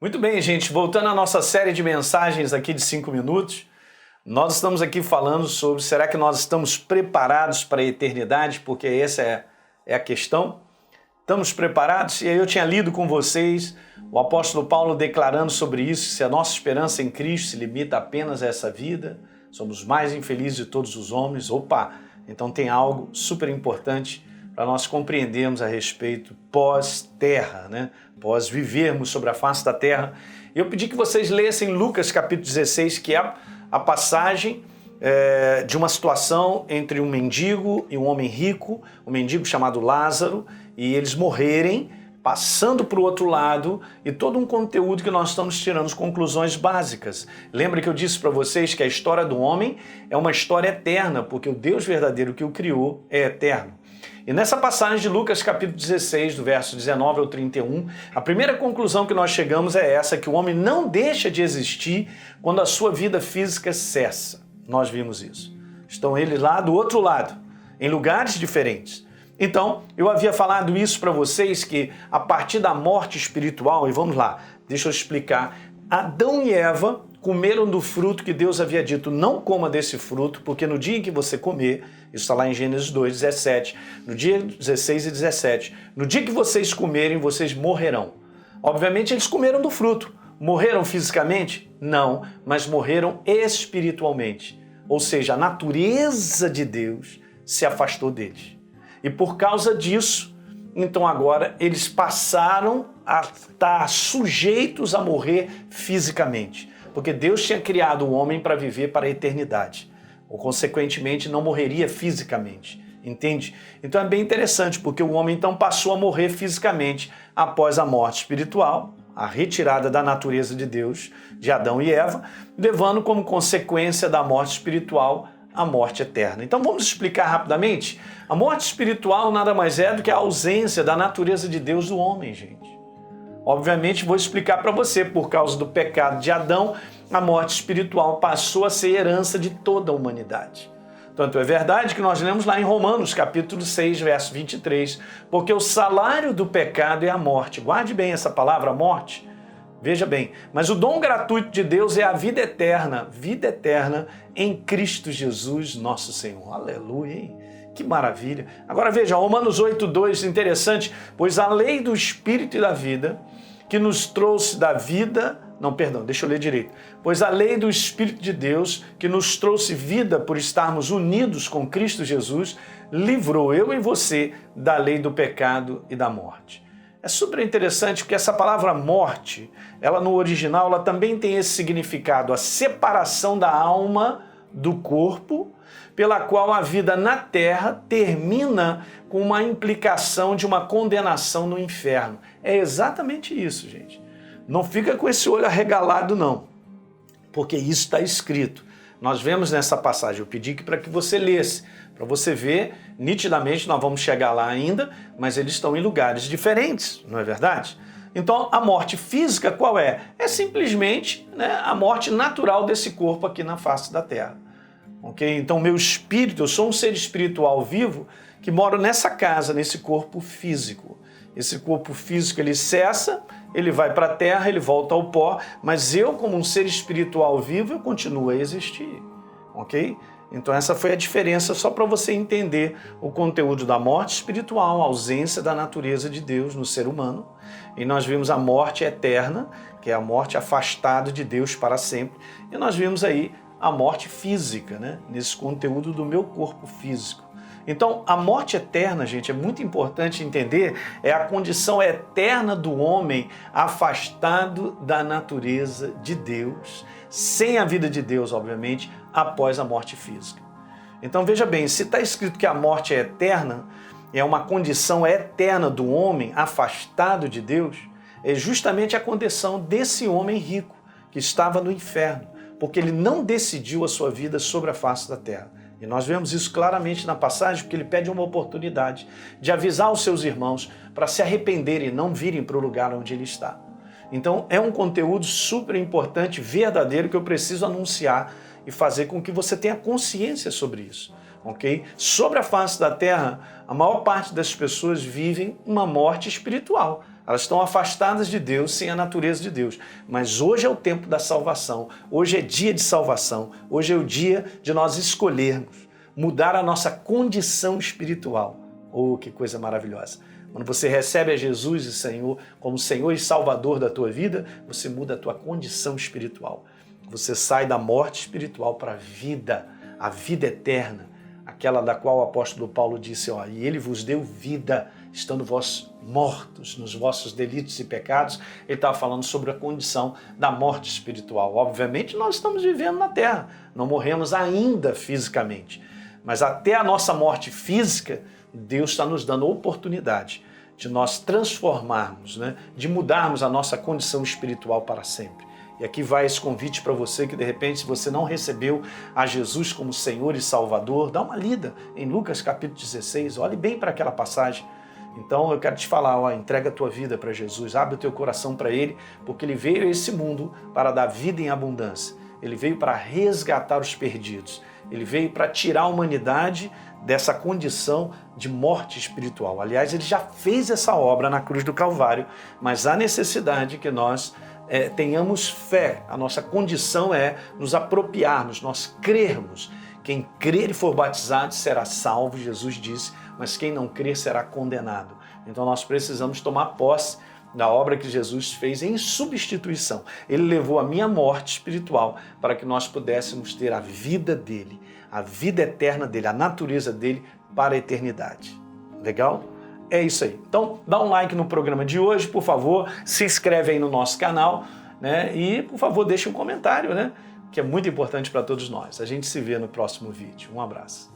Muito bem, gente. Voltando à nossa série de mensagens aqui de 5 minutos, nós estamos aqui falando sobre será que nós estamos preparados para a eternidade? Porque essa é a questão. Estamos preparados? E aí eu tinha lido com vocês o apóstolo Paulo declarando sobre isso, se a nossa esperança em Cristo se limita apenas a essa vida, somos mais infelizes de todos os homens. Opa! Então tem algo super importante para nós compreendermos a respeito pós-terra, né? Pós vivermos sobre a face da terra. Eu pedi que vocês lessem Lucas capítulo 16, que é a passagem de uma situação entre um mendigo e um homem rico, um mendigo chamado Lázaro, e eles morrerem, passando para o outro lado, e todo um conteúdo que nós estamos tirando conclusões básicas. Lembra que eu disse para vocês que a história do homem é uma história eterna, porque o Deus verdadeiro que o criou é eterno. E nessa passagem de Lucas capítulo 16, do verso 19 ao 31, a primeira conclusão que nós chegamos é essa, que o homem não deixa de existir quando a sua vida física cessa. Nós vimos isso. Estão eles lá do outro lado, em lugares diferentes. Então, eu havia falado isso para vocês, que a partir da morte espiritual, e vamos lá, deixa eu explicar, Adão e Eva comeram do fruto que Deus havia dito, não coma desse fruto, porque no dia em que você comer, isso está lá em Gênesis 2, 17, no dia 16 e 17, no dia que vocês comerem, vocês morrerão. Obviamente eles comeram do fruto. Morreram fisicamente? Não, mas morreram espiritualmente. Ou seja, a natureza de Deus se afastou deles. E por causa disso, então agora eles passaram a estar sujeitos a morrer fisicamente. Porque Deus tinha criado o homem para viver para a eternidade. Ou, consequentemente, não morreria fisicamente. Entende? Então é bem interessante, porque o homem então passou a morrer fisicamente após a morte espiritual, a retirada da natureza de Deus, de Adão e Eva, levando como consequência da morte espiritual a morte eterna. Então vamos explicar rapidamente. A morte espiritual nada mais é do que a ausência da natureza de Deus do homem, gente. Obviamente vou explicar para você, por causa do pecado de Adão, a morte espiritual passou a ser herança de toda a humanidade. Tanto é verdade que nós lemos lá em Romanos, capítulo 6, verso 23, porque o salário do pecado é a morte. Guarde bem essa palavra, morte. Veja bem, mas o dom gratuito de Deus é a vida eterna em Cristo Jesus, nosso Senhor. Aleluia, hein? Que maravilha. Agora veja, Romanos 8:2, interessante, pois a lei do Espírito e da vida, que nos trouxe da vida, deixa eu ler direito. Pois a lei do Espírito de Deus, que nos trouxe vida por estarmos unidos com Cristo Jesus, livrou eu e você da lei do pecado e da morte. É super interessante porque essa palavra morte, ela no original, ela também tem esse significado, a separação da alma do corpo, pela qual a vida na terra termina com uma implicação de uma condenação no inferno. É exatamente isso, gente. Não fica com esse olho arregalado, não, porque isso está escrito. Nós vemos nessa passagem, eu pedi para que você lesse, para você ver nitidamente, nós vamos chegar lá ainda, mas eles estão em lugares diferentes, não é verdade? Então, a morte física qual é? É simplesmente, a morte natural desse corpo aqui na face da terra. Okay? Então, meu espírito, eu sou um ser espiritual vivo que mora nessa casa, nesse corpo físico. Esse corpo físico, ele cessa, ele vai para a terra, ele volta ao pó, mas eu, como um ser espiritual vivo, eu continuo a existir. Ok? Então, essa foi a diferença, só para você entender o conteúdo da morte espiritual, a ausência da natureza de Deus no ser humano. E nós vimos a morte eterna, que é a morte afastada de Deus para sempre. E nós vimos aí a morte física, nesse conteúdo do meu corpo físico. Então, a morte eterna, gente, é muito importante entender, é a condição eterna do homem afastado da natureza de Deus, sem a vida de Deus, obviamente, após a morte física. Então, veja bem, se está escrito que a morte é eterna, é uma condição eterna do homem afastado de Deus, é justamente a condição desse homem rico que estava no inferno, porque ele não decidiu a sua vida sobre a face da terra. E nós vemos isso claramente na passagem, porque ele pede uma oportunidade de avisar os seus irmãos para se arrependerem e não virem para o lugar onde ele está. Então é um conteúdo super importante, verdadeiro, que eu preciso anunciar e fazer com que você tenha consciência sobre isso. Okay? Sobre a face da terra, a maior parte das pessoas vivem uma morte espiritual. Elas estão afastadas de Deus, sem a natureza de Deus. Mas hoje é o tempo da salvação, hoje é dia de salvação, hoje é o dia de nós escolhermos mudar a nossa condição espiritual. Oh, que coisa maravilhosa! Quando você recebe a Jesus e Senhor como Senhor e Salvador da tua vida, você muda a tua condição espiritual. Você sai da morte espiritual para a vida eterna, aquela da qual o apóstolo Paulo disse, e ele vos deu vida, estando vós mortos nos vossos delitos e pecados. Ele estava falando sobre a condição da morte espiritual. Obviamente nós estamos vivendo na terra, não morremos ainda fisicamente, mas até a nossa morte física, Deus está nos dando a oportunidade de nós transformarmos, de mudarmos a nossa condição espiritual para sempre. E aqui vai esse convite para você que de repente, se você não recebeu a Jesus como Senhor e Salvador, dá uma lida em Lucas capítulo 16, olhe bem para aquela passagem. Então eu quero te falar, entrega a tua vida para Jesus, abre o teu coração para Ele, porque Ele veio a esse mundo para dar vida em abundância. Ele veio para resgatar os perdidos. Ele veio para tirar a humanidade dessa condição de morte espiritual. Aliás, Ele já fez essa obra na cruz do Calvário, mas há necessidade que nós tenhamos fé. A nossa condição é nos apropriarmos, nós crermos. Quem crer e for batizado será salvo, Jesus disse, mas quem não crer será condenado. Então nós precisamos tomar posse da obra que Jesus fez em substituição. Ele levou a minha morte espiritual para que nós pudéssemos ter a vida dele, a vida eterna dele, a natureza dele para a eternidade. Legal? É isso aí. Então, dá um like no programa de hoje, por favor, se inscreve aí no nosso canal, e, por favor, deixa um comentário, que é muito importante para todos nós. A gente se vê no próximo vídeo. Um abraço.